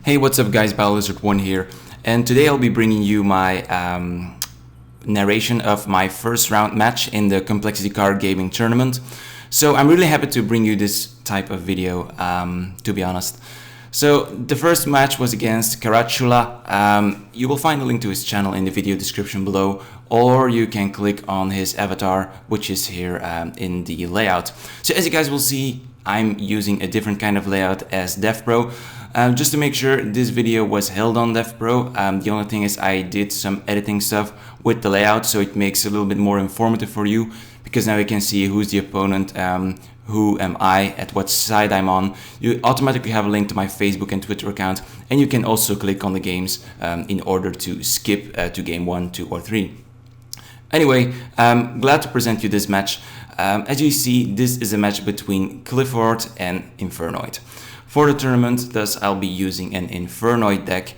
Hey, what's up guys, Biolizard1 here, and today I'll be bringing you my narration of my first round match in the Complexity Card Gaming Tournament. So I'm really happy to bring you this type of video, to be honest. So the first match was against Karatula. You will find a link to his channel in the video description below, or you can click on his avatar, which is here in the layout. So as you guys will see, I'm using a different kind of layout as DevPro. Just to make sure this video was held on DevPro, the only thing is I did some editing stuff with the layout, so it makes it a little bit more informative for you, because now you can see who's the opponent, who am I, at what side I'm on. You automatically have a link to my Facebook and Twitter account, and you can also click on the games in order to skip to game 1, 2 or 3. Anyway, I'm glad to present you this match. As you see, this is a match between Qliphort and Infernoid. For the tournament, thus I'll be using an Infernoid deck,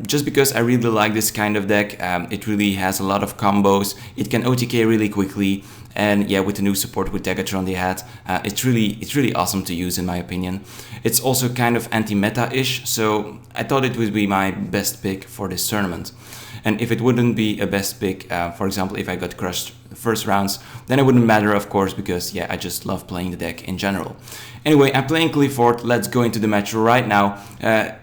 just because I really like this kind of deck. It really has a lot of combos, it can OTK really quickly, and yeah, with the new support with Degatron they had, it's really awesome to use in my opinion. It's also kind of anti-meta-ish, so I thought it would be my best pick for this tournament. And if it wouldn't be a best pick, for example, if I got crushed the first rounds, then it wouldn't matter, of course, because yeah, I just love playing the deck in general. Anyway, I'm playing Qliphort. Let's go into the match right now.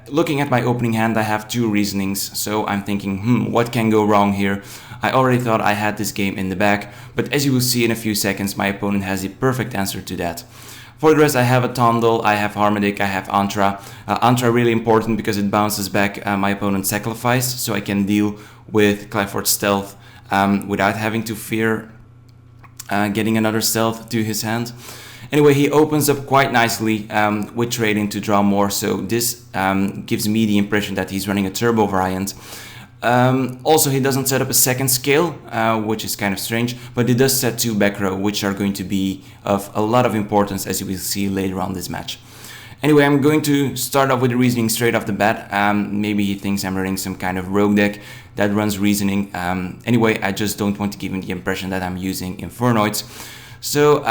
Looking at my opening hand, I have two reasonings, so I'm thinking, what can go wrong here? I already thought I had this game in the bag, but as you will see in a few seconds, my opponent has the perfect answer to that. For the rest, I have a Tondel, I have Harmodic, I have Antra. Antra really important because it bounces back my opponent's sacrifice, so I can deal with Qliphort's stealth without having to fear getting another stealth to his hand. Anyway, he opens up quite nicely with trading to draw more, so this gives me the impression that he's running a turbo variant. Also, he doesn't set up a second scale, which is kind of strange, but he does set 2 back row, which are going to be of a lot of importance, as you will see later on this match. Anyway, I'm going to start off with the reasoning straight off the bat. Maybe he thinks I'm running some kind of rogue deck that runs reasoning. Anyway, I just don't want to give him the impression that I'm using Infernoids. So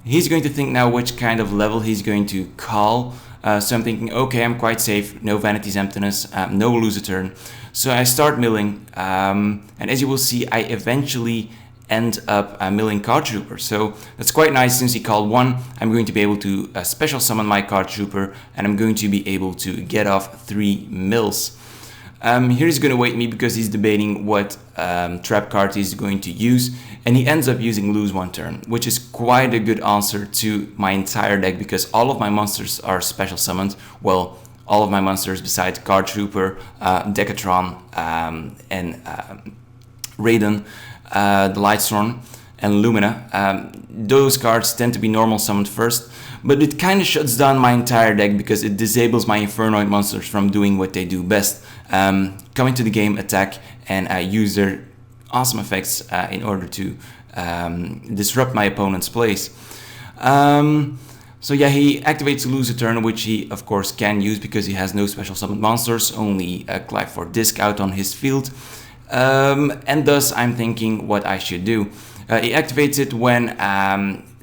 he's going to think now which kind of level he's going to call. So I'm thinking, okay, I'm quite safe, no Vanity's Emptiness, no lose a turn. So I start milling, and as you will see, I eventually end up milling Card Trooper. So that's quite nice. Since he called 1, I'm going to be able to special summon my Card Trooper, and I'm going to be able to get off 3 mills. Here he's going to wait me because he's debating what trap card he's going to use, and he ends up using lose 1 turn, which is quite a good answer to my entire deck because all of my monsters are special summoned. Well, all of my monsters besides Card Trooper, Degatron, and Raiden, the Lightstorm, and Lumina. Those cards tend to be normal summoned first, but it kind of shuts down my entire deck because it disables my Infernoid monsters from doing what they do best. Come into the game, attack, and use their awesome effects in order to disrupt my opponent's plays. So yeah, he activates lose a turn, which he of course can use because he has no special summoned monsters, only a Qliphort disc out on his field. And thus I'm thinking what I should do. He activates it when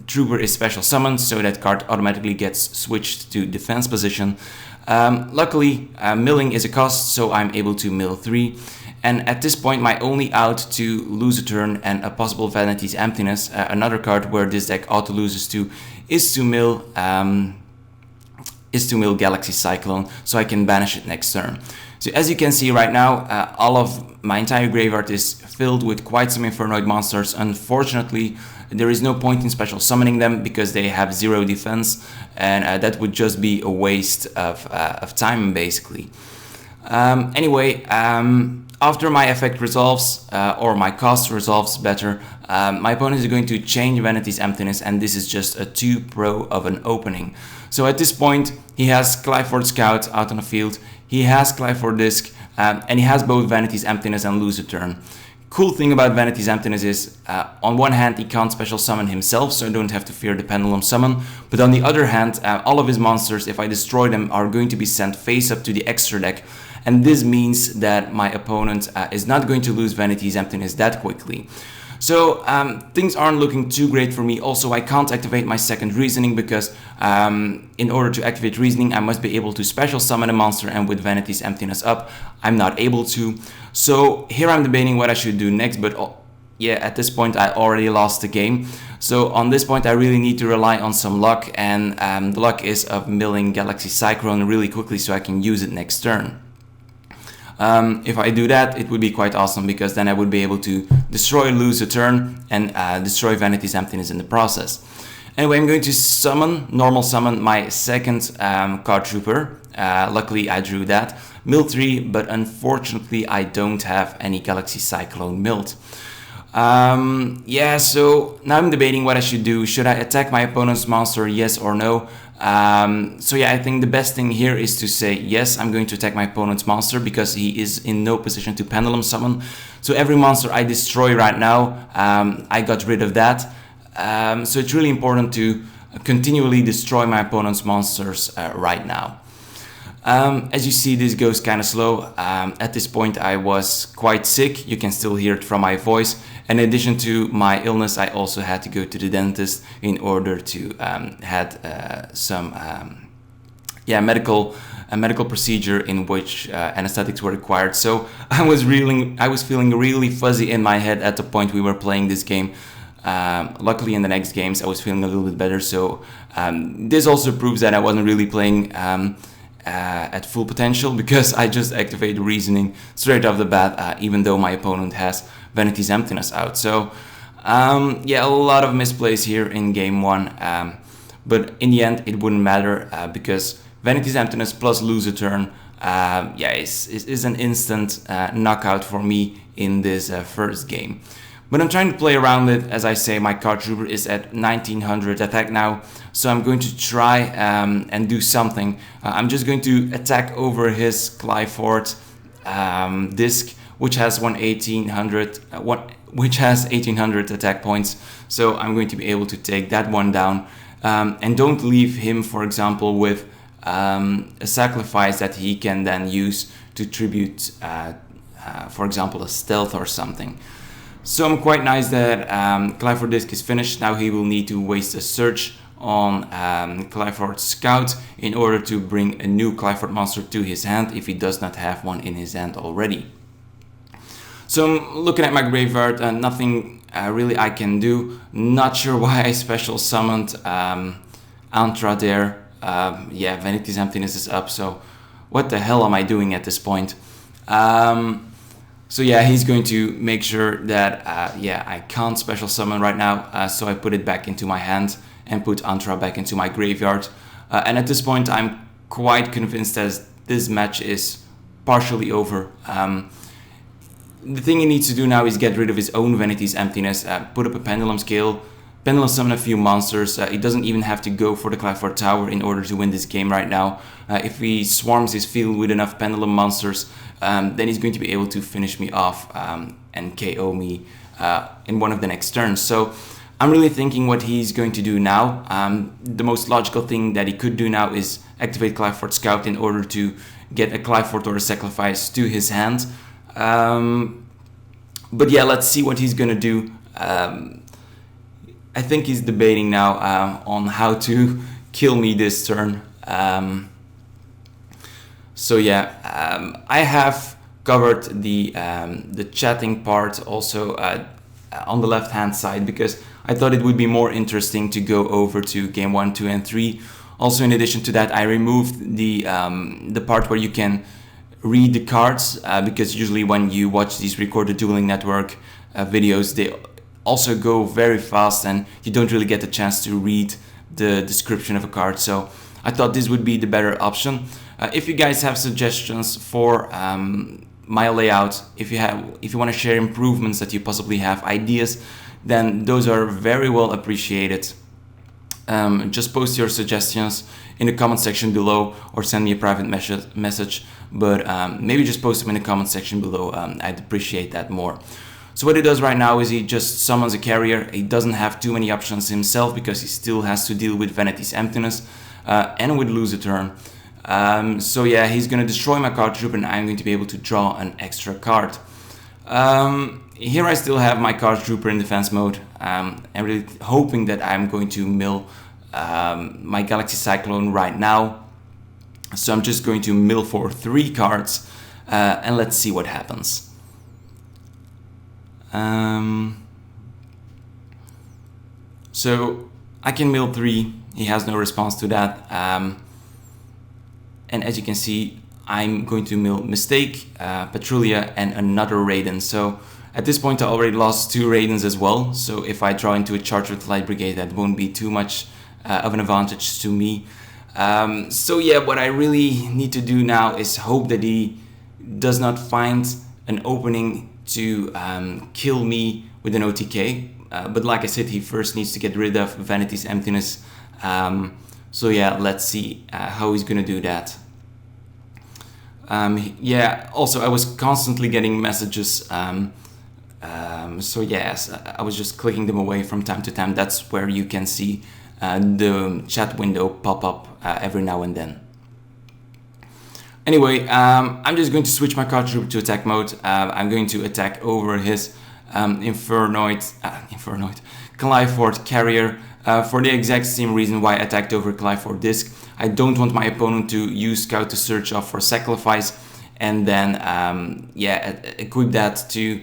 Trooper is special summoned, so that card automatically gets switched to defense position. Luckily, milling is a cost, so I'm able to mill 3. And at this point, my only out to lose a turn and a possible Vanity's Emptiness, another card where this deck auto loses to, is to mill Galaxy Cyclone, so I can banish it next turn. So as you can see right now, all of my entire graveyard is filled with quite some Infernoid monsters. Unfortunately, there is no point in special summoning them because they have 0 defense, and that would just be a waste of time basically. Anyway, after my effect resolves, or my cost resolves better, my opponent is going to change Vanity's Emptiness, and this is just a 2 pro of an opening. So at this point, he has Qliphort Scout out on the field, he has Qliphort Disc, and he has both Vanity's Emptiness and lose a turn. Cool thing about Vanity's Emptiness is, on one hand, he can't special summon himself, so I don't have to fear the Pendulum Summon, but on the other hand, all of his monsters, if I destroy them, are going to be sent face up to the extra deck, and this means that my opponent is not going to lose Vanity's Emptiness that quickly. So things aren't looking too great for me. Also, I can't activate my second reasoning because in order to activate reasoning, I must be able to special summon a monster, and with Vanity's Emptiness up, I'm not able to. So here I'm debating what I should do next, but yeah, at this point I already lost the game. So on this point I really need to rely on some luck, and the luck is of milling Galaxy Cyclone really quickly so I can use it next turn. If I do that, it would be quite awesome, because then I would be able to destroy, lose a turn, and destroy Vanity's Emptiness in the process. Anyway, I'm going to normal summon my second card trooper. Luckily I drew that. Mill 3, but unfortunately I don't have any Galaxy Cyclone milled. Yeah, so now I'm debating what I should do. Should I attack my opponent's monster, yes or no? So yeah, I think the best thing here is to say yes, I'm going to attack my opponent's monster, because he is in no position to pendulum summon. So every monster I destroy right now, I got rid of that. So it's really important to continually destroy my opponent's monsters right now. As you see, this goes kind of slow. At this point I was quite sick, you can still hear it from my voice. In addition to my illness, I also had to go to the dentist in order to had some medical procedure in which anesthetics were required. So I was feeling really fuzzy in my head at the point we were playing this game. Luckily in the next games I was feeling a little bit better, so this also proves that I wasn't really playing at full potential, because I just activated reasoning straight off the bat, even though my opponent has Vanity's Emptiness out. So yeah, a lot of misplays here in game 1, but in the end it wouldn't matter, because Vanity's Emptiness plus lose a turn yeah, is an instant knockout for me in this first game. But I'm trying to play around it. As I say, my card trooper is at 1900 attack now, so I'm going to try and do something. I'm just going to attack over his Qliphort disc, which has 1800 attack points. So I'm going to be able to take that one down, and don't leave him, for example, with a sacrifice that he can then use to tribute, for example, a stealth or something. So I'm quite nice that Qliphort disc is finished. Now he will need to waste a search on Qliphort Scout in order to bring a new Qliphort monster to his hand, if he does not have one in his hand already. So I'm looking at my graveyard, and nothing really I can do. Not sure why I special summoned Antra there. Yeah, Vanity's Emptiness is up, so what the hell am I doing at this point? So yeah, he's going to make sure that yeah, I can't special summon right now, so I put it back into my hand and put Antra back into my graveyard. And at this point I'm quite convinced that this match is partially over. The thing he needs to do now is get rid of his own Vanity's Emptiness, put up a pendulum scale, pendulum summon a few monsters. He doesn't even have to go for the Qliphort Tower in order to win this game right now. If he swarms his field with enough pendulum monsters, then he's going to be able to finish me off and KO me in one of the next turns. So I'm really thinking what he's going to do now. The most logical thing that he could do now is activate Qliphort Scout in order to get a Qliphort or a sacrifice to his hand. But yeah, let's see what he's gonna do. I think he's debating now on how to kill me this turn. So yeah, I have covered the chatting part also on the left hand side, because I thought it would be more interesting to go over to game 1, 2 and 3. Also, in addition to that, I removed the part where you can read the cards, because usually when you watch these recorded Dueling Network videos, they also go very fast and you don't really get the chance to read the description of a card. So I thought this would be the better option. If you guys have suggestions for my layout, if you want to share improvements that you possibly have, ideas, then those are very well appreciated. Just post your suggestions in the comment section below, or send me a private message, but maybe just post them in the comment section below. I'd appreciate that more. So what he does right now is he just summons a carrier. He doesn't have too many options himself, because he still has to deal with Vanity's Emptiness and would lose a turn. So yeah, he's going to destroy my card troop, and I'm going to be able to draw an extra card. here I still have my card trooper in defense mode. I'm really hoping that I'm going to mill my Galaxy Cyclone right now. So I'm just going to mill for 3 cards and let's see what happens. So I can mill 3, he has no response to that. And as you can see, I'm going to mill Mistake, Patrulia, and another Raiden. So at this point I already lost 2 Raidens as well. So if I draw into a charge with Light Brigade, that won't be too much of an advantage to me. So yeah, what I really need to do now is hope that he does not find an opening to kill me with an OTK. But like I said, he first needs to get rid of Vanity's Emptiness. So yeah, let's see how he's gonna do that. Yeah, also I was constantly getting messages, so yes, I was just clicking them away from time to time. That's where you can see the chat window pop up every now and then. Anyway, I'm just going to switch my card troop to attack mode. I'm going to attack over his Infernoid Qliphort carrier for the exact same reason why I attacked over Qliphort disc. I don't want my opponent to use Scout to search off for sacrifice and then yeah, equip that to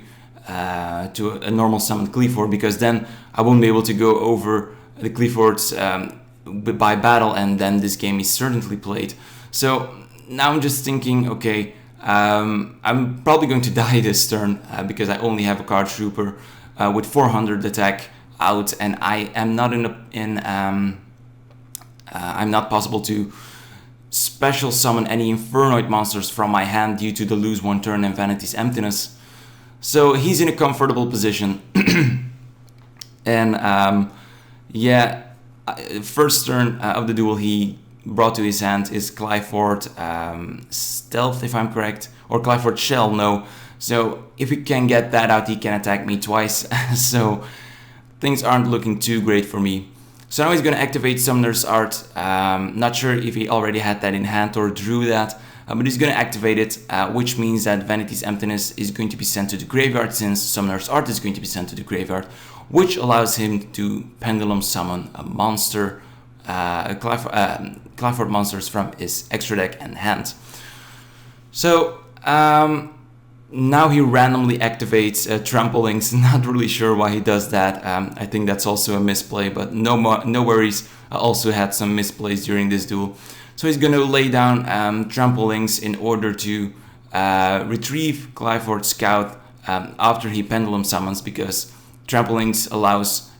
a normal summoned Qliphort, because then I won't be able to go over the Qliphorts by battle, and then this game is certainly played. So now I'm just thinking, okay, I'm probably going to die this turn because I only have a card trooper with 400 attack out, and I am not I'm not possible to special summon any Infernoid monsters from my hand due to the lose 1 turn and Vanity's Emptiness. So he's in a comfortable position. And yeah, first turn of the duel he brought to his hand is Qliphort Stealth, if I'm correct, or Qliphort Shell, no. So if he can get that out, he can attack me twice. So things aren't looking too great for me. So now he's going to activate Summoner's Art. Not sure if he already had that in hand or drew that, but he's going to activate it, which means that Vanity's Emptiness is going to be sent to the graveyard, since Summoner's Art is going to be sent to the graveyard, which allows him to pendulum summon a monster, Qliphort monsters from his extra deck and hand. So now he randomly activates Tramplings. Not really sure why he does that. I think that's also a misplay, but no worries. I also had some misplays during this duel. So he's going to lay down Tramplings in order to retrieve Qliphort Scout after he pendulum summons, because Tramplings allows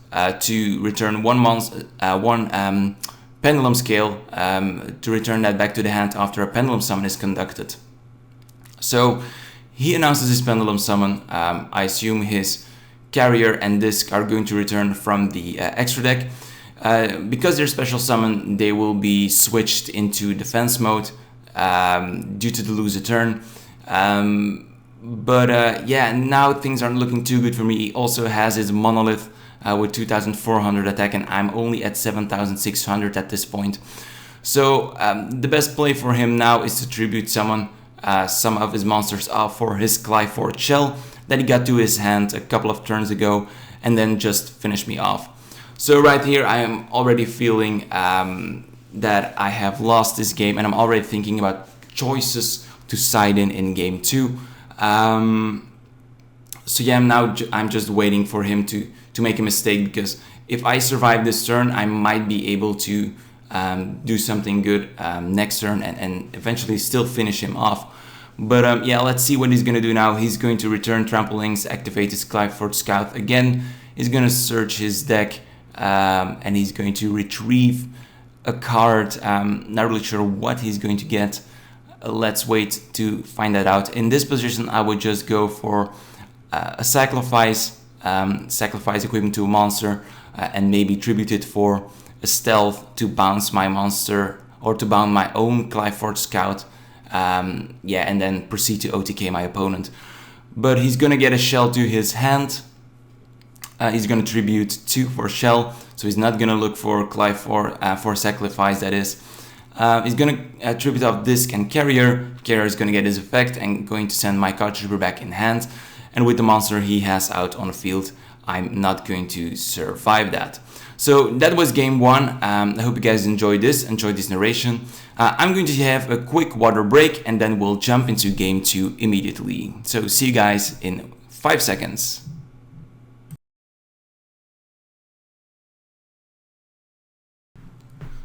to return one pendulum scale to return that back to the hand after a pendulum summon is conducted. So he announces his pendulum summon. I assume his carrier and disc are going to return from the extra deck. Because they're special summon, they will be switched into defense mode due to the lose a turn. But yeah, now things aren't looking too good for me. He also has his Monolith with 2,400 attack, and I'm only at 7,600 at this point. So the best play for him now is to tribute summon some of his monsters off for his Qliphort Shell that he got to his hand a couple of turns ago, and then just finish me off. So right here I am already feeling that I have lost this game, and I'm already thinking about choices to side in game 2. So yeah, I'm just waiting for him to make a mistake, because if I survive this turn, I might be able to do something good next turn and eventually still finish him off. But yeah, let's see what he's going to do now. He's going to return Tramplings, activate his Qliphort Scout again. He's going to search his deck and he's going to retrieve a card. Not really sure what he's going to get. Let's wait to find that out. In this position, I would just go for a sacrifice equivalent to a monster, and maybe tribute it for a stealth to bounce my monster, or to bounce my own Qliphort Scout, yeah, and then proceed to OTK my opponent. But he's gonna get a shell to his hand. He's gonna tribute 2 for shell, so he's not gonna look for Qliphort for sacrifice, that is. He's gonna tribute off disc and carrier. Carrier is gonna get his effect and going to send my card trooper back in hand. and with the monster he has out on the field, I'm not going to survive that. So that was game one. I hope you guys enjoyed this narration. I'm going to have a quick water break and then we'll jump into game two immediately. So see you guys in 5 seconds.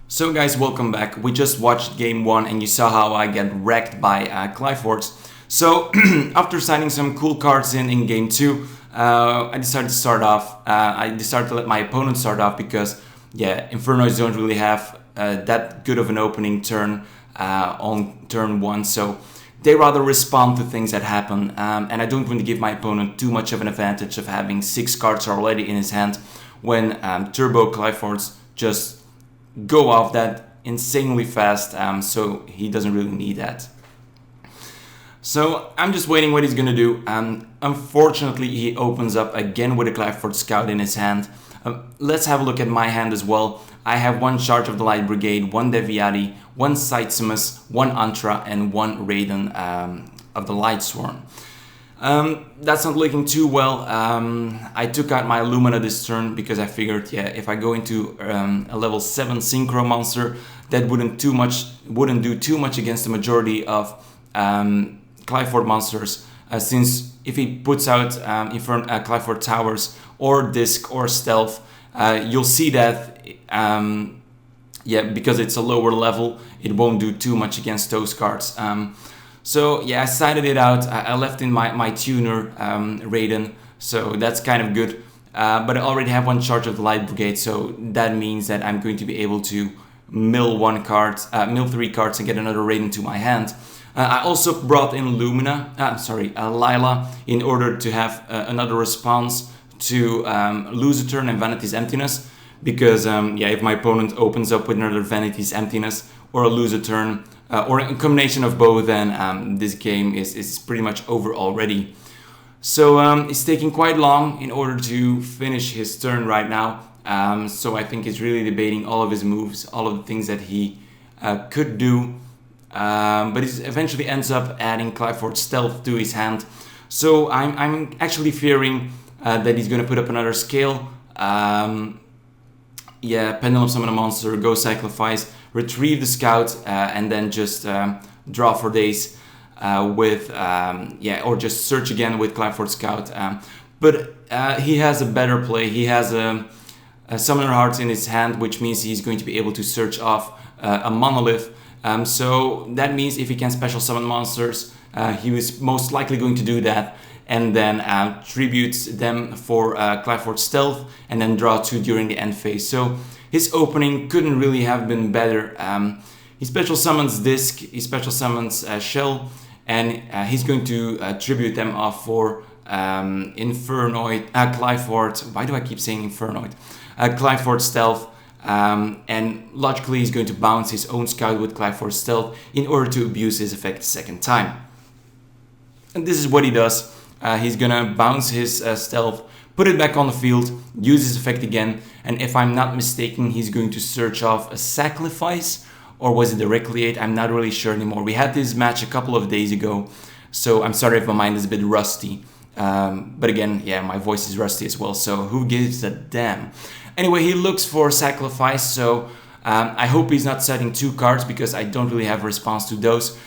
So guys, welcome back. We just watched game one and you saw how I get wrecked by Qliphort. So after signing some cool cards in game two, I decided to start off. I decided to let my opponent start off because, yeah, Infernoids don't really have that good of an opening turn on turn one. So they rather respond to things that happen. And I don't want to give my opponent too much of an advantage of having 6 cards already in his hand when Turbo Qliphorts just go off that insanely fast, so he doesn't really need that. So I'm just waiting what he's gonna do. Unfortunately, he opens up again with a Qliphort Scout in his hand. Let's have a look at my hand as well. I have 1 Charge of the Light Brigade, 1 Deviati, 1 Saitsumas, 1 Antra, and 1 Raiden of the Light Sworn. That's not looking too well. I took out my Lumina this turn because I figured, yeah, if I go into a level 7 Synchro monster, that wouldn't do too much against the majority of Qliphort monsters. Since if he puts out Qliphort Towers or Disc or Stealth, you'll see that, yeah, because it's a lower level, it won't do too much against those cards. So yeah, I sided it out. I left in my tuner, Raiden, so that's kind of good. But I already have 1 Charge of the Light Brigade, so that means that I'm going to be able to mill 3 cards and get another Raiden to my hand. I also brought in Lila, in order to have another response to lose a turn and Vanity's Emptiness. Because yeah, if my opponent opens up with another Vanity's Emptiness or a lose a turn, or a combination of both, then this game is pretty much over already. So it's taking quite long in order to finish his turn right now. So I think he's really debating all of his moves, all of the things that he could do. But he eventually ends up adding Qliphort Stealth to his hand. So I'm actually fearing that he's going to put up another scale. Yeah, Pendulum Summon a monster, go Sacrifice, retrieve the Scout, and then just draw for days with, yeah, or just search again with Qliphort Scout. But he has a better play. He has a Summoner Heart in his hand, which means he's going to be able to search off a Monolith. So that means if he can special summon monsters, he was most likely going to do that, and then tributes them for Qliphort Stealth, and then draw 2 during the end phase. So his opening couldn't really have been better. He special summons Disc, he special summons Shell, and he's going to tribute them off for Infernoid, Qliphort. Why do I keep saying Infernoid? Qliphort Stealth. And logically he's going to bounce his own Scout with Qliphort Stealth in order to abuse his effect a second time. And this is what he does. He's gonna bounce his Stealth, put it back on the field, use his effect again, and if I'm not mistaken, he's going to search off a Sacrifice, or was it the Recreate? I'm not really sure anymore. We had this match a couple of days ago, so I'm sorry if my mind is a bit rusty. But again, yeah, my voice is rusty as well, so who gives a damn? Anyway, he looks for Sacrifice, so I hope he's not setting 2 cards because I don't really have a response to those.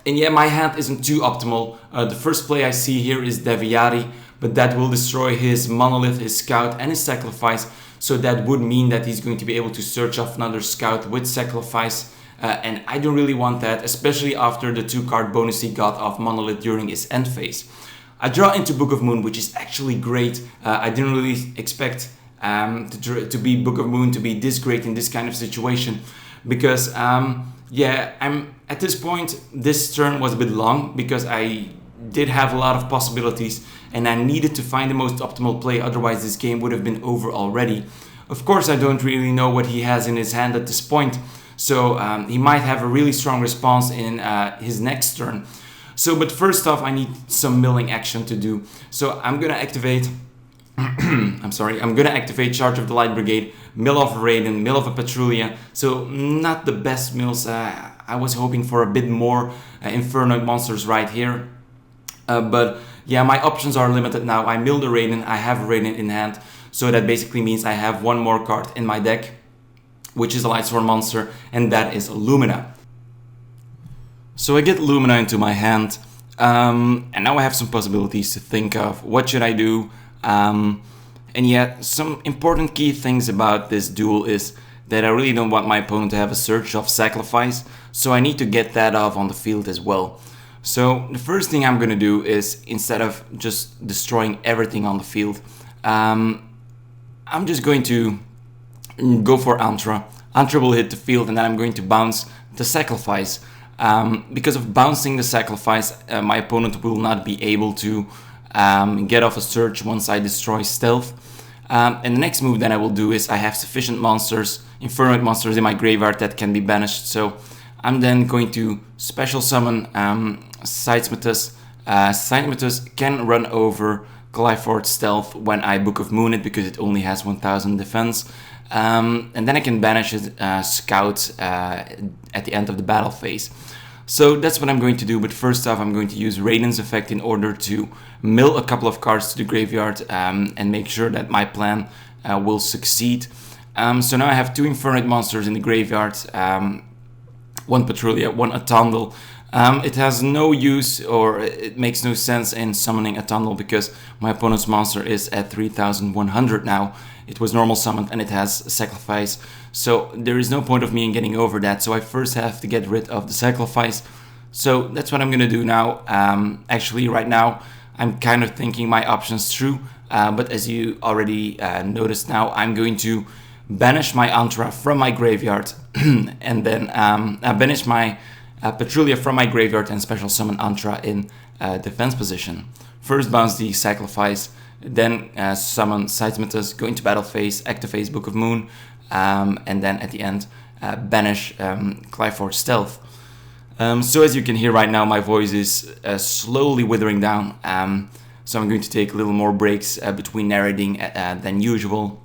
And yeah, my hand isn't too optimal. The first play I see here is Deviati, but that will destroy his Monolith, his Scout, and his Sacrifice. So that would mean that he's going to be able to search off another Scout with Sacrifice. And I don't really want that, especially after the 2-card bonus he got off Monolith during his end phase. I draw into Book of Moon, which is actually great. I didn't really expect to be Book of Moon to be this great in this kind of situation. Because, yeah, at this point, this turn was a bit long because I did have a lot of possibilities and I needed to find the most optimal play, otherwise this game would have been over already. Of course, I don't really know what he has in his hand at this point, so he might have a really strong response in his next turn. So, but first off, I need some milling action to do. So I'm gonna activate I'm gonna activate Charge of the Light Brigade, mill off a Raiden, mill off a Patrulia. So not the best mills. I was hoping for a bit more Infernoid monsters right here. But yeah, my options are limited now. I milled a Raiden, I have a Raiden in hand, so that basically means I have one more card in my deck, which is a Lightsworn monster, and that is Lumina. So I get Lumina into my hand, and now I have some possibilities to think of. What should I do? And yet, some important key things about this duel is that I really don't want my opponent to have a Search of Sacrifice, so I need to get that off on the field as well. So the first thing I'm going to do is, instead of just destroying everything on the field, I'm just going to go for Antra. Antra will hit the field, and then I'm going to bounce the Sacrifice. Because of bouncing the Sacrifice, my opponent will not be able to get off a Search once I destroy Stealth. And the next move that I will do is, I have sufficient monsters, Infernoid monsters in my graveyard that can be banished, so I'm then going to special summon Sidesmithus. Sidesmithus can run over Qliphort Stealth when I Book of Moon it, because it only has 1000 defense. And then I can banish his Scout at the end of the battle phase. So that's what I'm going to do, but first off I'm going to use Raiden's effect in order to mill a couple of cards to the graveyard and make sure that my plan will succeed. So now I have 2 Infernoid monsters in the graveyard, one Patrullia, one Atandal. It has no use, or it makes no sense in summoning Atandal because my opponent's monster is at 3100 now. It was normal summoned and it has Sacrifice, so there is no point of me in getting over that, so I first have to get rid of the Sacrifice. So that's what I'm gonna do now. Actually right now I'm kind of thinking my options through, but as you already noticed now, I'm going to banish my Antra from my graveyard and then banish my Patrullia from my graveyard and special summon Antra in defense position. First bounce the Sacrifice, then summon Sidesmithus, go into battle phase, activate Book of Moon, and then at the end banish Qliphort Stealth. So as you can hear right now, my voice is slowly withering down, so I'm going to take a little more breaks between narrating than usual.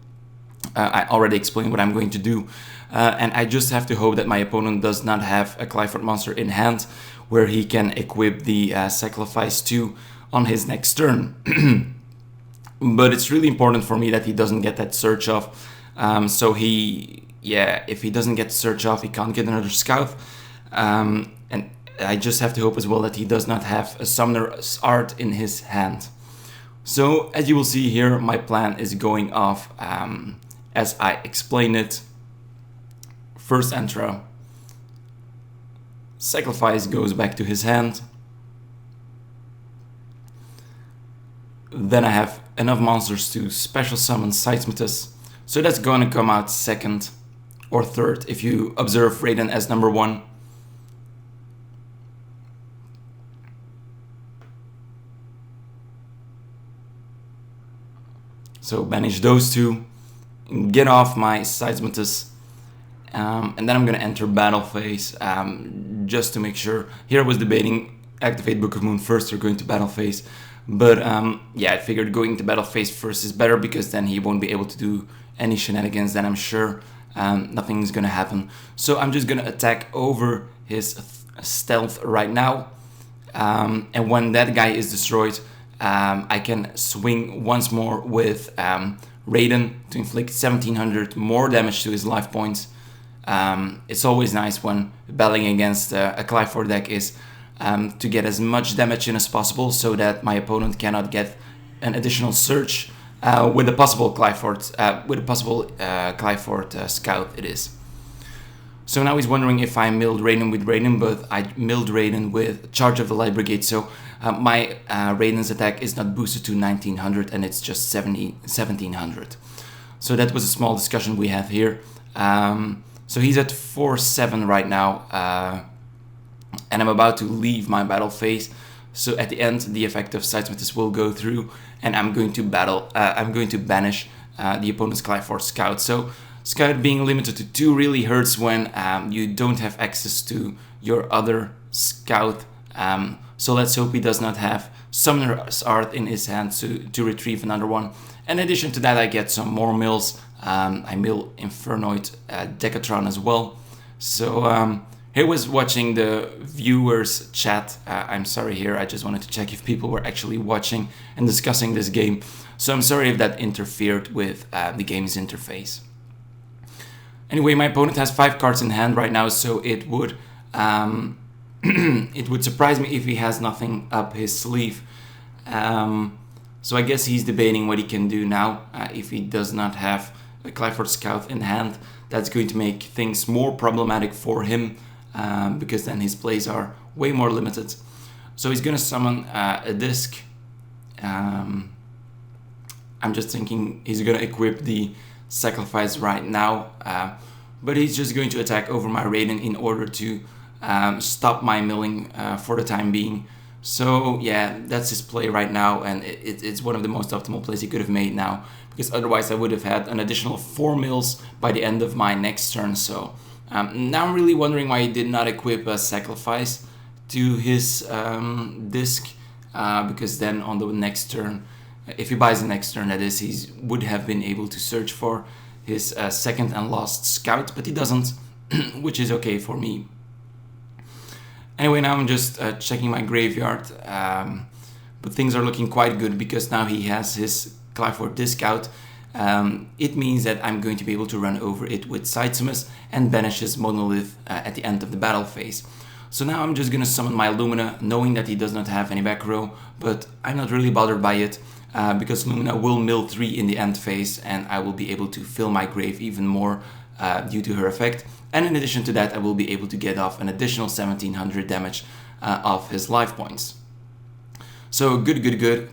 I already explained what I'm going to do, and I just have to hope that my opponent does not have a Qliphort monster in hand where he can equip the Sacrifice 2 on his next turn. But it's really important for me that he doesn't get that Search off. So if he doesn't get Search off, he can't get another Scout. And I just have to hope as well that he does not have a Summoner's Art in his hand. So as you will see here, my plan is going off as I explain it. First Antra, Sacrifice goes back to his hand. Then I have enough monsters to special summon Sidesmithus, so that's gonna come out second or third if you observe Raiden as number 1. So banish those 2, get off my Sidesmithus, and then I'm gonna enter battle phase just to make sure. Here I was debating activate Book of Moon first or going to battle phase. But yeah, I figured going to battle phase first is better because then he won't be able to do any shenanigans. Then I'm sure nothing's gonna happen. So I'm just gonna attack over his Stealth right now. And when that guy is destroyed, I can swing once more with Raiden to inflict 1700 more damage to his life points. It's always nice when battling against a Qliphort deck is to get as much damage in as possible so that my opponent cannot get an additional Search with a possible Qliphort, Scout it is. So now he's wondering if I milled Raiden with Raiden, but I milled Raiden with Charge of the Light Brigade, so my Raiden's attack is not boosted to 1900 and it's just 1700. So that was a small discussion we have here. So he's at 4-7 right now. And I'm about to leave my battle phase. So at the end, the effect of Sidesmithus will go through, and I'm going to banish the opponent's Qliphort Scout. So Scout being limited to 2 really hurts when you don't have access to your other Scout. So let's hope he does not have Summoner's Art in his hand to retrieve another one. In addition to that, I get some more mills. I mill Infernoid Decatron as well. So Here was watching the viewers chat. I'm sorry here, I just wanted to check if people were actually watching and discussing this game. So I'm sorry if that interfered with the game's interface. Anyway, my opponent has 5 cards in hand right now, so it would it would surprise me if he has nothing up his sleeve. So I guess he's debating what he can do now. If he does not have a Qliphort Scout in hand, that's going to make things more problematic for him, because then his plays are way more limited. So he's going to summon a disc. I'm just thinking he's going to equip the sacrifice right now, but he's just going to attack over my Raiden in order to stop my milling for the time being. So yeah, that's his play right now, and it's one of the most optimal plays he could have made now, because otherwise I would have had an additional 4 mills by the end of my next turn. So now I'm really wondering why he did not equip a sacrifice to his disc, because then on the next turn, if he buys the next turn, that is, he would have been able to search for his second and last scout, but he doesn't, which is okay for me. Anyway, now I'm just checking my graveyard, but things are looking quite good because now he has his Qliphort disc out. It means that I'm going to be able to run over it with Sidesmith and banish his monolith at the end of the battle phase. So now I'm just going to summon my Lumina, knowing that he does not have any back row, but I'm not really bothered by it, because Lumina will mill 3 in the end phase, and I will be able to fill my grave even more due to her effect. And in addition to that, I will be able to get off an additional 1700 damage off his life points. So good.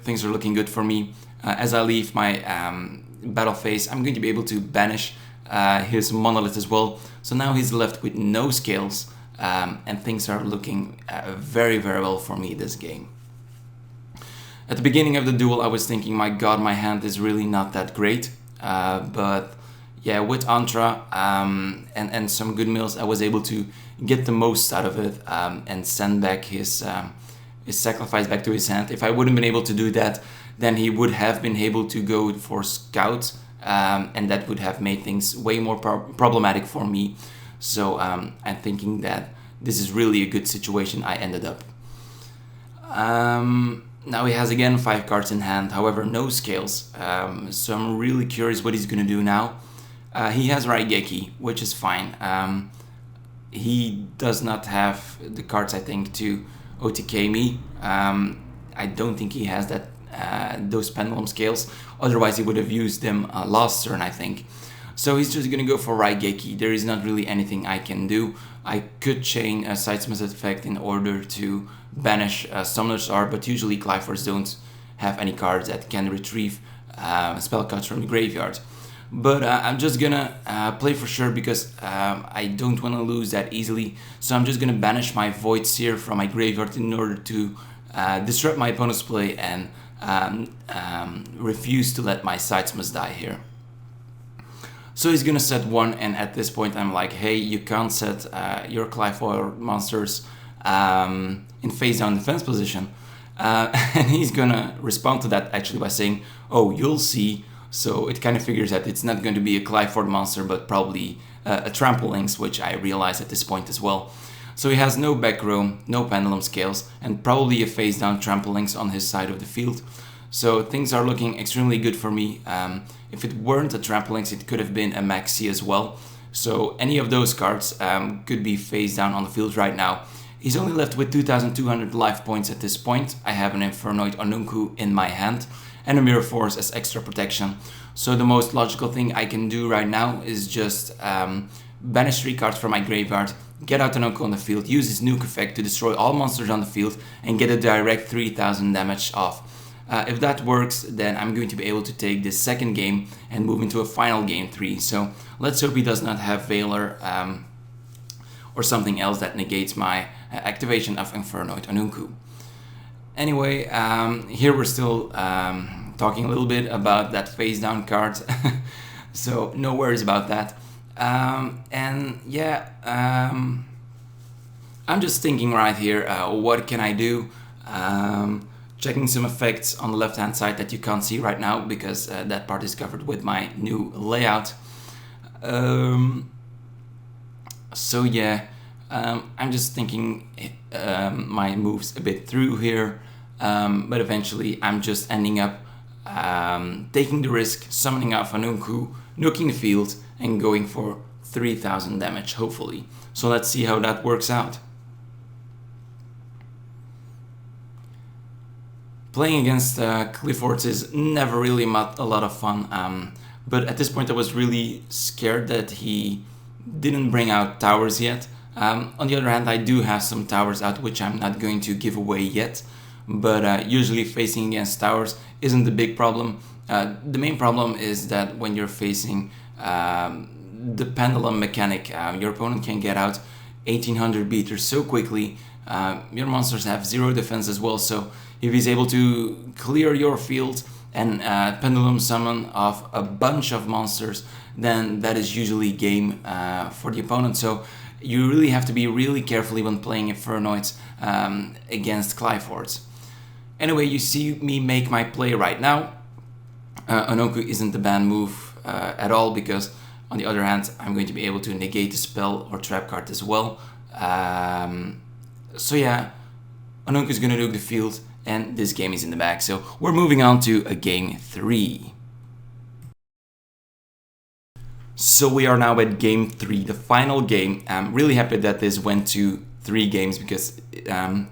Things are looking good for me. As I leave my battle phase, I'm going to be able to banish his monolith as well. So now he's left with no scales, and things are looking very well for me this game. At the beginning of the duel, I was thinking, my god, my hand is really not that great, but yeah, with Antra and some good mills, I was able to get the most out of it, and send back his sacrifice back to his hand. If I wouldn't been able to do that, then he would have been able to go for scouts, and that would have made things way more problematic for me. So I'm thinking that this is really a good situation I ended up. Now he has again 5 cards in hand, however no scales, so I'm really curious what he's gonna do now. He has Raigeki, which is fine. He does not have the cards, I think, to OTK me. I don't think he has that those pendulum scales, otherwise he would have used them last turn, I think. So he's just gonna go for Raigeki. There is not really anything I can do. I could chain a Sidesmith effect in order to banish Summoner's Art, but usually Qliphorts don't have any cards that can retrieve spell cards from the graveyard. But I'm just gonna play for sure, because I don't want to lose that easily. So I'm just gonna banish my Void Seer from my graveyard in order to disrupt my opponent's play and refuse to let my Sidesmith die here. So he's gonna set 1, and at this point I'm like, hey, you can't set your Qliphort monsters in face down defense position. And he's gonna respond to that actually by saying, oh, you'll see. So it kind of figures that it's not going to be a Qliphort monster, but probably a Trample Lynx, which I realize at this point as well. So he has no back row, no pendulum scales, and probably a face down Trample Lynx on his side of the field. So things are looking extremely good for me. If it weren't a Trample Lynx, it could have been a Maxi as well. So any of those cards could be face down on the field right now. He's only left with 2200 life points at this point. I have an Infernoid Onunku in my hand and a Mirror Force as extra protection. So the most logical thing I can do right now is just banish 3 cards from my graveyard, get out Onunku on the field, use his nuke effect to destroy all monsters on the field and get a direct 3000 damage off. If that works, then I'm going to be able to take this second game and move into a final game 3. So let's hope he does not have Valor or something else that negates my activation of Infernoid Onunku. Anyway, here we're still talking a little bit about that face down card, so no worries about that. And yeah, I'm just thinking right here, what can I do? Checking some effects on the left hand side that you can't see right now because that part is covered with my new layout. So yeah, I'm just thinking my moves a bit through here, but eventually I'm just ending up taking the risk, summoning off Anunku, nuking the field, and going for 3000 damage, hopefully. So let's see how that works out. Playing against Qliphort is never really a lot of fun, but at this point I was really scared that he didn't bring out towers yet. On the other hand, I do have some towers out which I'm not going to give away yet, but usually facing against towers isn't the big problem. The main problem is that when you're facing the pendulum mechanic, your opponent can get out 1800 beaters so quickly. Your monsters have 0 defense as well, so if he's able to clear your field and pendulum summon off a bunch of monsters, then that is usually game for the opponent. So you really have to be really carefully when playing Infernoids against Qliphort. Anyway, you see me make my play right now. Onoku isn't the banned move at all, because on the other hand I'm going to be able to negate the spell or trap card as well. So yeah, Onoku is going to nuke the field and this game is in the bag. So we're moving on to a game 3. So we are now at game 3, the final game. I'm really happy that this went to 3 games because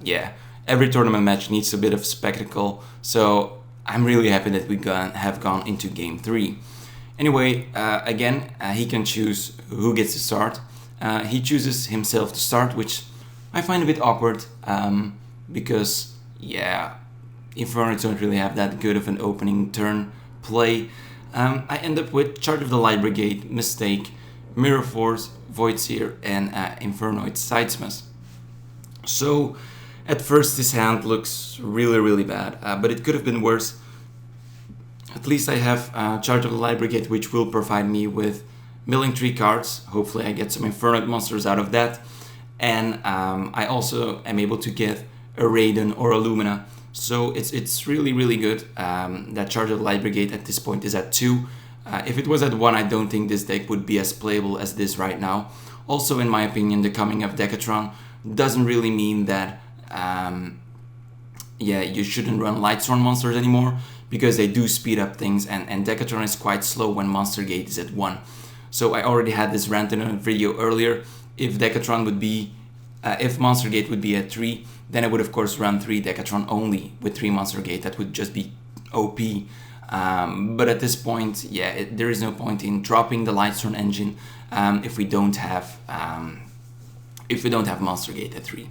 yeah, every tournament match needs a bit of spectacle. So I'm really happy that we have gone into game 3. Anyway, again, he can choose who gets to start. He chooses himself to start, which I find a bit awkward because, yeah, Infernoids don't really have that good of an opening turn play. I end up with Charge of the Light Brigade, Mistake, Mirror Force, Void Seer, and Infernoid Sidesmith. So at first this hand looks really bad, but it could have been worse. At least I have Charge of the Light Brigade, which will provide me with milling 3 cards. Hopefully I get some Infernoid monsters out of that. And I also am able to get a Raiden or a Lumina. So it's really good. That Charge of the Light Brigade at this point is at 2. If it was at 1, I don't think this deck would be as playable as this right now. Also, in my opinion, the coming of Decatron doesn't really mean that yeah, you shouldn't run Lightsworn monsters anymore, because they do speed up things, and Decatron is quite slow when Monster Gate is at 1. So I already had this rant in a video earlier. If Decatron would be, if Monster Gate would be at 3, then I would of course run 3 Decatron only with 3 Monster Gate. That would just be OP. But at this point, yeah, there is no point in dropping the Lightsworn engine if we don't have Monster Gate at 3.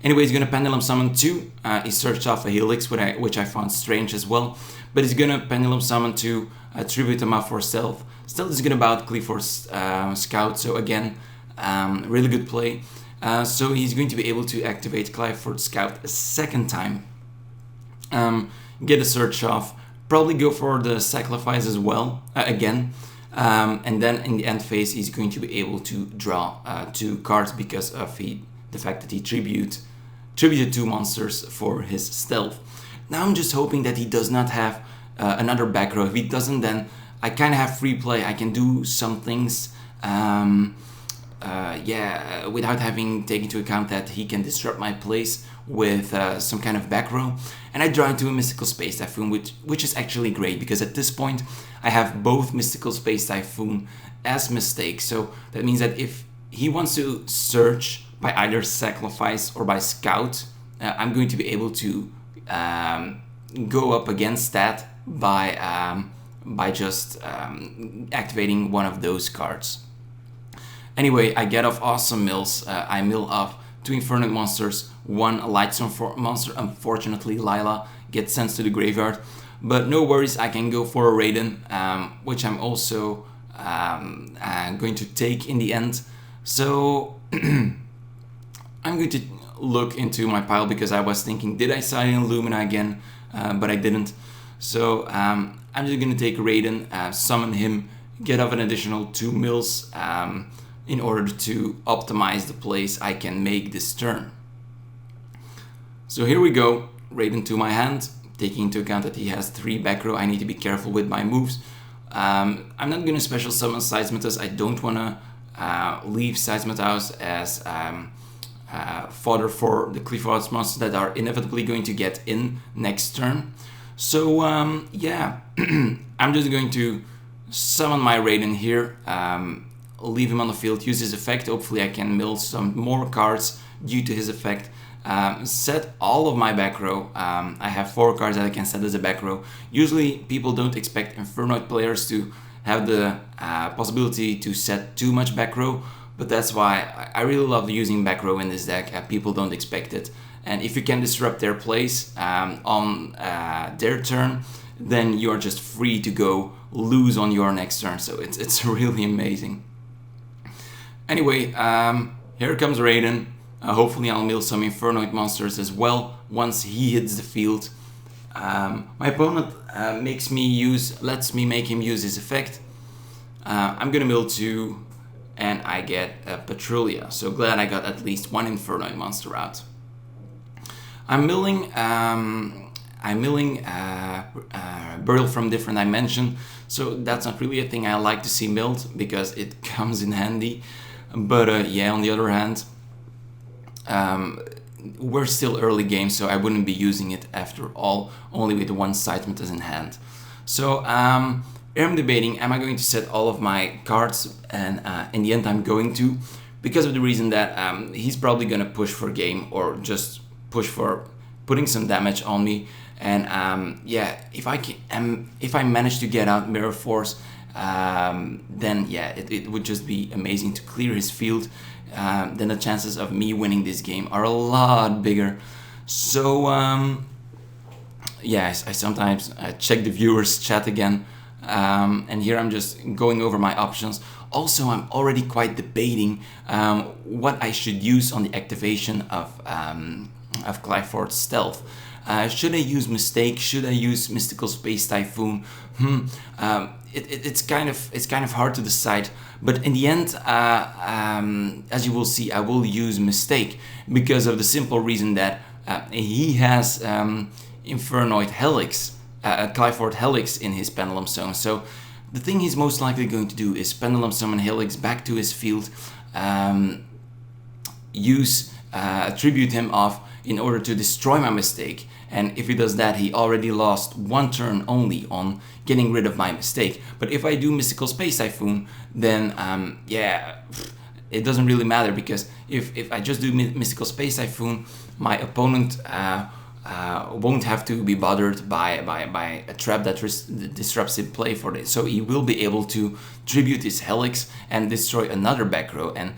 Anyway, he's gonna Pendulum Summon 2. He searched off a Helix, which I found strange as well. But he's gonna Pendulum Summon 2, Tribute him up for Stealth. Stealth is good about Qliphort's Scout, so again, really good play. So he's going to be able to activate Qliphort's Scout a second time. Get a search off, probably go for the Sacrifice as well, again. And then in the end phase, he's going to be able to draw 2 cards because of the fact that he tributed 2 monsters for his Stealth. Now I'm just hoping that he does not have another back row. If he doesn't, then I kind of have free play. I can do some things yeah, without having taken into account that he can disrupt my plays with some kind of back row. And I draw into a Mystical Space Typhoon, which is actually great, because at this point I have both Mystical Space Typhoon as mistakes. So that means that if he wants to search by either Sacrifice or by Scout, I'm going to be able to go up against that by just activating one of those cards. Anyway, I get off awesome mills. I mill off 2 Infernoid monsters, 1 Lightstorm monster. Unfortunately, Lila gets sent to the graveyard. But no worries, I can go for a Raiden, which I'm also going to take in the end. So I'm going to look into my pile, because I was thinking, did I side in Lumina again? But I didn't. So I'm just going to take Raiden, summon him, get off an additional 2 mills, in order to optimize the plays I can make this turn. So here we go, Raiden to my hand, taking into account that he has 3 back row. I need to be careful with my moves. I'm not going to special summon Seismitas. I don't want to leave Seismitas as fodder for the Qliphort monsters that are inevitably going to get in next turn. So yeah, I'm just going to summon my Raiden here, leave him on the field, use his effect. Hopefully I can mill some more cards due to his effect. Set all of my back row. I have 4 cards that I can set as a back row. Usually people don't expect Infernoid players to have the possibility to set too much back row, but that's why I really love using back row in this deck. People don't expect it, and if you can disrupt their plays on their turn, then you are just free to go lose on your next turn. So it's really amazing. Anyway, here comes Raiden. Hopefully I'll mill some Infernoid monsters as well once he hits the field. My opponent lets me make him use his effect. I'm gonna mill 2 and I get a Patrullia. So glad I got at least 1 Infernoid monster out. I'm milling Burial from Different Dimension. So that's not really a thing I like to see milled because it comes in handy. But yeah, on the other hand, we're still early game, so I wouldn't be using it after all, only with 1 Seismic in hand. So here I'm debating, am I going to set all of my cards? And in the end I'm going to, because of the reason that he's probably gonna push for game or just push for putting some damage on me. And yeah, if I manage to get out Mirror Force, then yeah, it would just be amazing to clear his field. Then the chances of me winning this game are a lot bigger. So yeah, I sometimes check the viewers chat again, and here I'm just going over my options. Also, I'm already quite debating what I should use on the activation of Qliphort's stealth. Should I use Mistake? Should I use Mystical Space Typhoon? It's kind of hard to decide. But in the end, as you will see, I will use Mistake because of the simple reason that he has Infernoid Helix, Qliphort Helix in his Pendulum Zone. So the thing he's most likely going to do is Pendulum Summon Helix back to his field, tribute him off in order to destroy my Mistake. And if he does that, he already lost 1 turn only on getting rid of my Mistake. But if I do Mystical Space Typhoon, then yeah, it doesn't really matter, because if I just do Mystical Space Typhoon, my opponent won't have to be bothered by a trap that disrupts his play for this. So he will be able to tribute his Helix and destroy another back row. And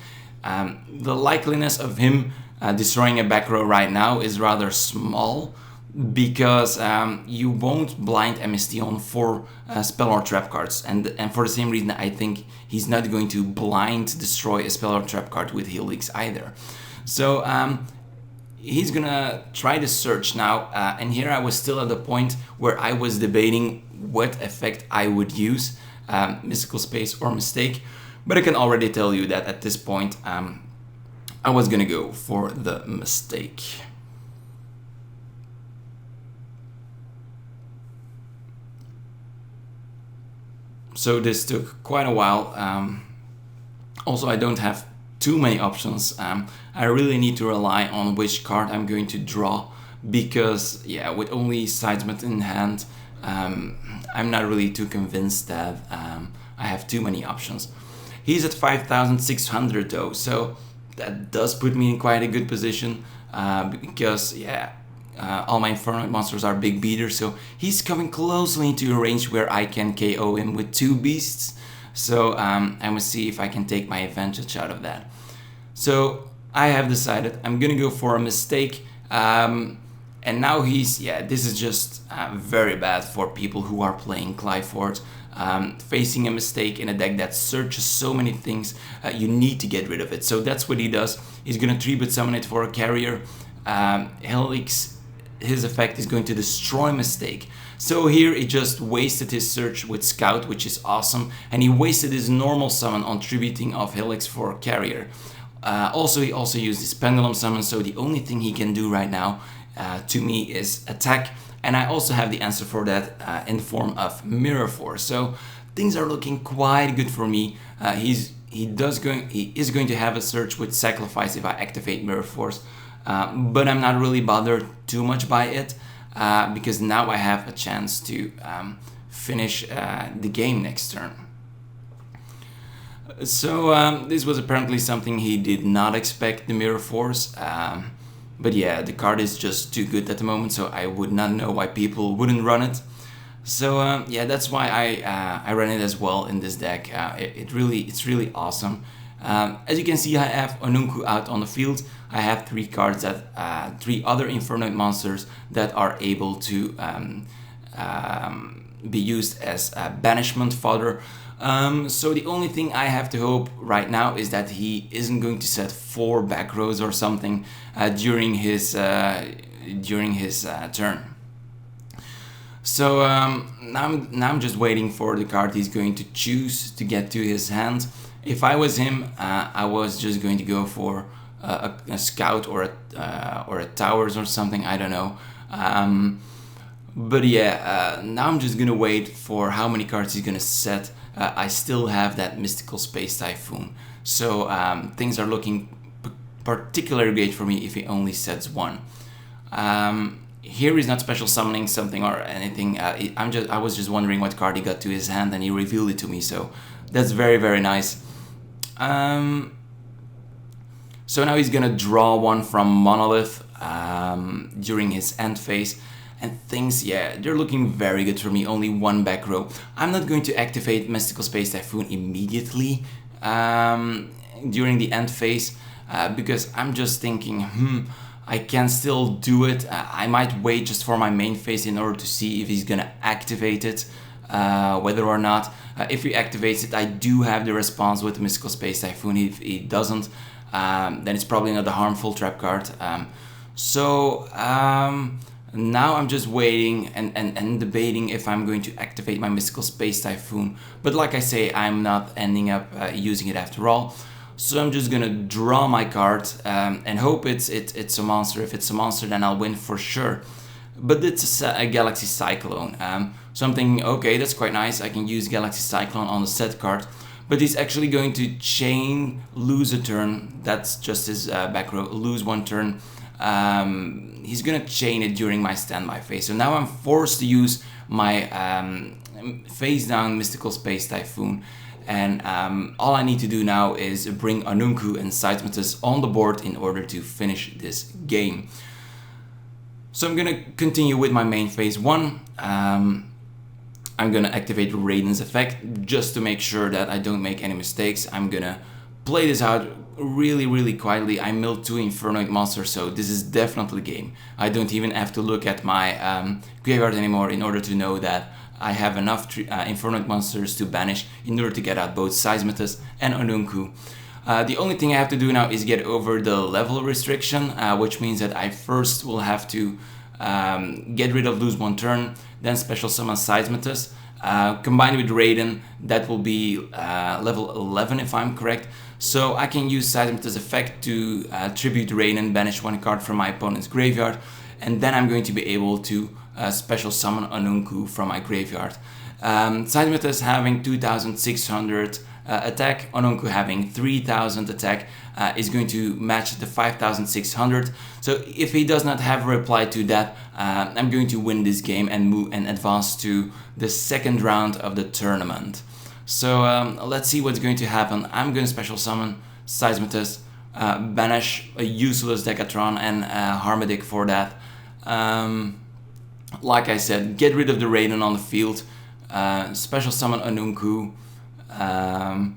the likeliness of him destroying a back row right now is rather small, because you won't blind MST on 4 spell or trap cards, and for the same reason I think he's not going to blind destroy a spell or trap card with Helix either. So he's gonna try to search now, and here I was still at the point where I was debating what effect I would use, Mystical Space or Mistake, but I can already tell you that at this point I was gonna go for the Mistake. So this took quite a while. Also, I don't have too many options. I really need to rely on which card I'm going to draw, because yeah, with only Sidesmith in hand, I'm not really too convinced that I have too many options. He's at 5,600 though, so that does put me in quite a good position, because yeah, all my Infernoid monsters are big beaters, so he's coming closely into a range where I can KO him with 2 beasts. So I'm gonna see if I can take my advantage out of that. So I have decided I'm gonna go for a Mistake, and now this is just very bad for people who are playing Qliphort. Facing a Mistake in a deck that searches so many things, you need to get rid of it. So that's what he does. He's gonna tribute summon it for a carrier. Helix, his effect is going to destroy Mistake. So here he just wasted his search with Scout, which is awesome, and he wasted his normal summon on tributing of Helix for carrier. He also used his Pendulum Summon, so the only thing he can do right now to me is attack, and I also have the answer for that in the form of Mirror Force. So things are looking quite good for me. He is going to have a search with sacrifice if I activate Mirror Force, but I'm not really bothered too much by it, because now I have a chance to finish the game next turn. So this was apparently something he did not expect, the Mirror Force, but yeah, the card is just too good at the moment, so I would not know why people wouldn't run it. So yeah, that's why I run it as well in this deck. It's really awesome. As you can see, I have Onunku out on the field. I have 3 cards that 3 other Infernoid monsters that are able to be used as banishment fodder. So the only thing I have to hope right now is that he isn't going to set 4 back rows or something during his turn. So now I'm just waiting for the card he's going to choose to get to his hand. If I was him, I was just going to go for a scout or a towers or something. I don't know. But yeah, now I'm just gonna wait for how many cards he's gonna set. I still have that Mystical Space Typhoon, so things are looking particularly great for me if he only sets 1. Here he's not special summoning something or anything. I was just wondering what card he got to his hand, and he revealed it to me, so that's very nice. So now he's gonna draw 1 from Monolith during his end phase. And things, yeah, they're looking very good for me. Only 1 back row. I'm not going to activate Mystical Space Typhoon immediately during the end phase because I'm just thinking, I can still do it. I might wait just for my main phase in order to see if he's gonna activate it, whether or not. If he activates it, I do have the response with Mystical Space Typhoon. If he doesn't, then it's probably not a harmful trap card. Now I'm just waiting and debating if I'm going to activate my Mystical Space Typhoon. But like I say, I'm not ending up using it after all. So I'm just gonna draw my card and hope it's a monster. If it's a monster, then I'll win for sure. But it's a Galaxy Cyclone. So I'm thinking, okay, that's quite nice. I can use Galaxy Cyclone on the set card. But he's actually going to chain, lose a turn. That's just his back row, lose 1 turn. He's gonna chain it during my standby phase. So now I'm forced to use my face down Mystical Space Typhoon, and all I need to do now is bring Onunku and Seismitus on the board in order to finish this game. So I'm gonna continue with my main phase 1. I'm gonna activate Raiden's effect just to make sure that I don't make any mistakes. I'm gonna play this out really quietly. I milled 2 Infernoid monsters, so this is definitely game. I don't even have to look at my graveyard anymore in order to know that I have enough Infernoid monsters to banish in order to get out both Seismitus and Onunku. The only thing I have to do now is get over the level restriction, which means that I first will have to get rid of lose 1 turn, then special summon Seismitus. Combined with Raiden, that will be level 11 if I'm correct. So I can use Seismitus' effect to tribute Raiden, banish 1 card from my opponent's graveyard, and then I'm going to be able to special summon Onunku from my graveyard. Seismitus having 2600 attack, Onunku having 3000 attack is going to match the 5600. So if he does not have a reply to that, I'm going to win this game and move and advance to the 2nd round of the tournament. So let's see what's going to happen. I'm going to special summon Seismitus, banish a useless Decatron and Harmadic for that. Like I said, get rid of the Raiden on the field, special summon Onunku, and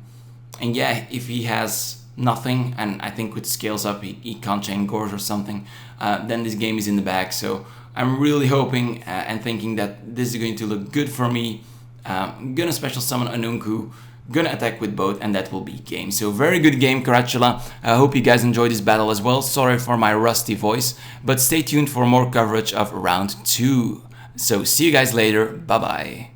yeah, if he has nothing, and I think with scales up he can't chain Gorge or something, then this game is in the bag. So I'm really hoping and thinking that this is going to look good for me. Gonna special summon Onunku, gonna attack with both, and that will be game. So very good game, Karatula. I hope you guys enjoyed this battle as well. Sorry for my rusty voice, but stay tuned for more coverage of round 2. So see you guys later, bye bye.